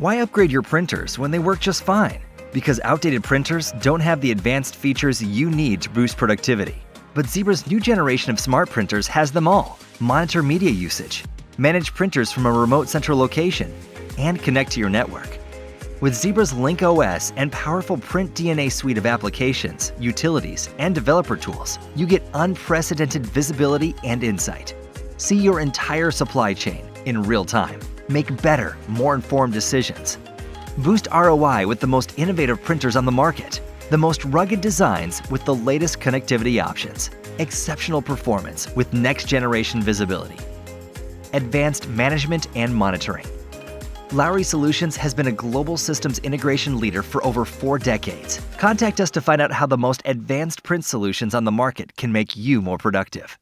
Why upgrade your printers when they work just fine? Because outdated printers don't have the advanced features you need to boost productivity. But Zebra's new generation of smart printers has them all. Monitor media usage, manage printers from a remote central location, and connect to your network. With Zebra's Link OS and powerful Print DNA suite of applications, utilities, and developer tools, you get unprecedented visibility and insight. See your entire supply chain in real time. Make better, more informed decisions. Boost ROI with the most innovative printers on the market, the most rugged designs with the latest connectivity options, exceptional performance with next-generation visibility, advanced management and monitoring. Lowry Solutions has been a global systems integration leader for over 4 decades. Contact us to find out how the most advanced print solutions on the market can make you more productive.